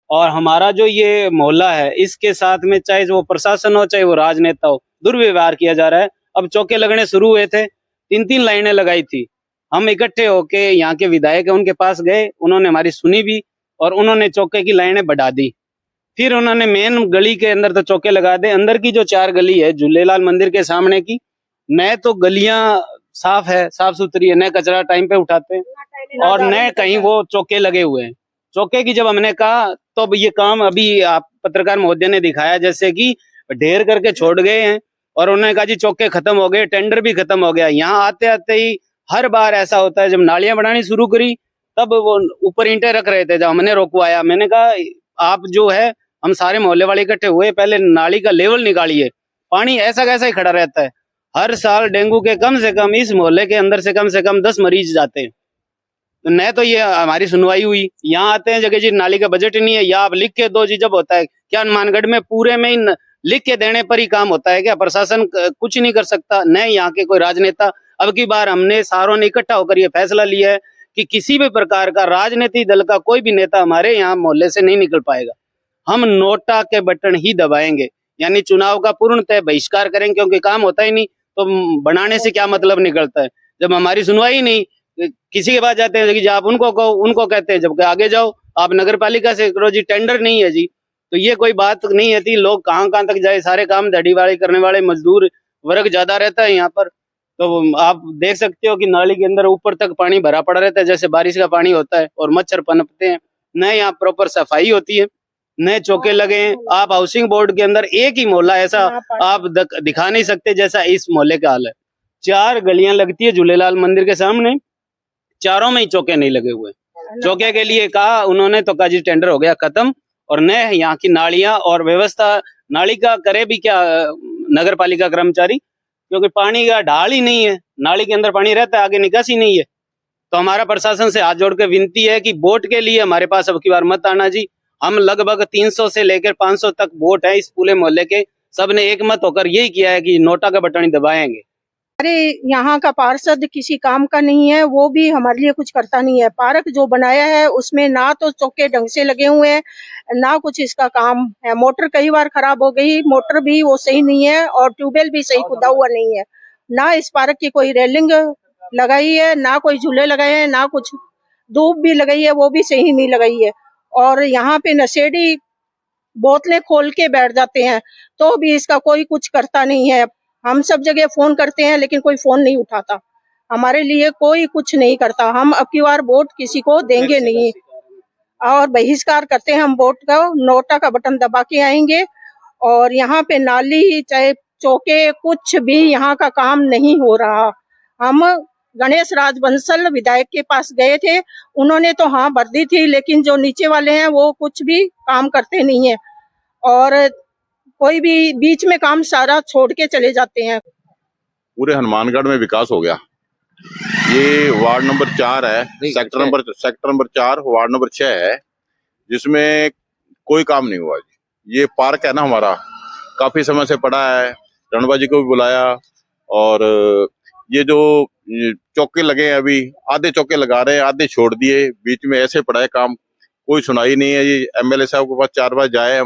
और हमारा जो ये मोहल्ला है इसके साथ में चाहे वो प्रशासन हो चाहे वो राजनेता हो, दुर्व्यवहार किया जा रहा है। अब चौके लगने शुरू हुए थे, 3-3 लाइनें लगाई थी। हम इकट्ठे होके यहाँ के विधायक है उनके पास गए, उन्होंने हमारी सुनी भी और उन्होंने चौके की लाइनें बढ़ा दी। फिर उन्होंने मेन गली के अंदर तो चौके लगा दे, अंदर की जो 4 गली है झूलेलाल मंदिर के सामने की, न तो गलियां साफ है, साफ सुथरी है, न कचरा टाइम पे उठाते हैं और न कहीं वो चौके लगे हुए हैं। चौके की जब हमने कहा तो अब ये काम अभी आप पत्रकार महोदय ने दिखाया जैसे कि ढेर करके छोड़ गए हैं और उन्होंने कहा जी चौके खत्म हो गए, टेंडर भी खत्म हो गया। यहाँ आते आते ही हर बार ऐसा होता है, जब नालियां बनानी शुरू करी तब वो ऊपर ईंटें रख रहे थे, जब हमने रोकवाया मैंने कहा आप जो है, हम सारे मोहल्ले वाले इकट्ठे हुए, पहले नाली का लेवल निकालिए, पानी ऐसा कैसा ही खड़ा रहता है। हर साल डेंगू के कम से कम इस मोहल्ले के अंदर से कम 10 मरीज जाते हैं। तो न तो ये हमारी सुनवाई हुई, यहाँ आते हैं जगह जी नाली का बजट नहीं है, या आप लिख के दो जी, जब होता है क्या हनुमानगढ़ में पूरे में ही लिख के देने पर ही काम होता है क्या? प्रशासन कुछ नहीं कर सकता, न यहाँ के कोई राजनेता। अब की बार हमने सारों ने इकट्ठा होकर ये फैसला लिया है कि किसी भी प्रकार का राजनीतिक दल का कोई भी नेता हमारे यहाँ मोहल्ले से नहीं निकल पाएगा। हम नोटा के बटन ही दबाएंगे, यानी चुनाव का पूर्णतः बहिष्कार करेंगे, क्योंकि काम होता ही नहीं तो बनाने से क्या मतलब निकलता है। जब हमारी सुनवाई नहीं, किसी के पास जाते हैं कि आप उनको कहो, उनको कहते हैं जब आगे जाओ आप नगर पालिका से करो जी, टेंडर नहीं है जी। तो ये कोई बात नहीं है थी, लोग कहाँ कहाँ तक जाए, सारे काम दड़ीवाड़ी करने वाले मजदूर वर्ग ज्यादा रहता है यहाँ पर। तो आप देख सकते हो कि नाली के अंदर ऊपर तक पानी भरा पड़ा रहता है, जैसे बारिश का पानी होता है, और मच्छर पनपते हैं, न यहाँ प्रॉपर सफाई होती है, नए चौके लगे हैं। आप हाउसिंग बोर्ड के अंदर एक ही मोहल्ला ऐसा आप दिखा नहीं सकते जैसा इस मोहल्ले का हाल है। 4 गलियां लगती है झूलेलाल मंदिर के सामने, चारों में ही चौके नहीं लगे हुए। चौके के लिए कहा उन्होंने तो कहा जी टेंडर हो गया खत्म, और न यहाँ की नालियां और व्यवस्था, नाली का करे भी क्या नगर पालिका कर्मचारी, क्योंकि पानी का ढाल ही नहीं है, नाली के अंदर पानी रहता है, आगे निकासी नहीं है। तो हमारा प्रशासन से हाथ जोड़ के विनती है कि वोट के लिए हमारे पास अब की बार मत आना जी। हम लगभग 300 से लेकर 500 तक वोट है इस पूरे मोहल्ले के, सबने एक मत होकर यही किया है कि नोटा का बटन ही दबाएंगे। अरे यहाँ का पार्षद किसी काम का नहीं है, वो भी हमारे लिए कुछ करता नहीं है। पार्क जो बनाया है उसमें ना तो चौके ढंग से लगे हुए हैं, ना कुछ इसका काम है। मोटर कई बार खराब हो गई, मोटर भी वो सही नहीं है और ट्यूबवेल भी सही खुदा हुआ नहीं है। ना इस पार्क की कोई रेलिंग लगाई है, ना कोई झूले लगाए हैं, ना कुछ धूप भी लगाई है, वो भी सही नहीं लगाई है। और यहाँ पे नशेड़ी बोतलें खोल के बैठ जाते हैं, तो भी इसका कोई कुछ करता नहीं है। हम सब जगह फोन करते हैं लेकिन कोई फोन नहीं उठाता, हमारे लिए कोई कुछ नहीं करता। हम अब की बार वोट किसी को देंगे नहीं और बहिष्कार करते हैं हम वोट का, नोटा का बटन दबा के आएंगे। और यहाँ पे नाली चाहे चौके कुछ भी यहाँ का काम नहीं हो रहा। हम गणेश राज बंसल विधायक के पास गए थे, उन्होंने तो हाँ भर दी थी, लेकिन जो नीचे वाले हैं वो कुछ भी काम करते नहीं है और कोई भी बीच में काम सारा छोड़ के चले जाते हैं। पूरे हनुमानगढ़ में विकास हो गया। ये वार्ड नंबर 4 है, सेक्टर नंबर 4 वार्ड नंबर 6 है, जिसमें कोई काम नहीं हुआ जी। ये पार्क है ना हमारा, काफी समय से पड़ा है, रणबा जी को भी बुलाया, और ये जो चौके लगे हैं अभी आधे चौके लगा रहे हैं, आधे छोड़ दिए, बीच में ऐसे पड़ा है काम, कोई सुनाई नहीं है। ये एमएलए साहब के पास 4 बार जाए हम।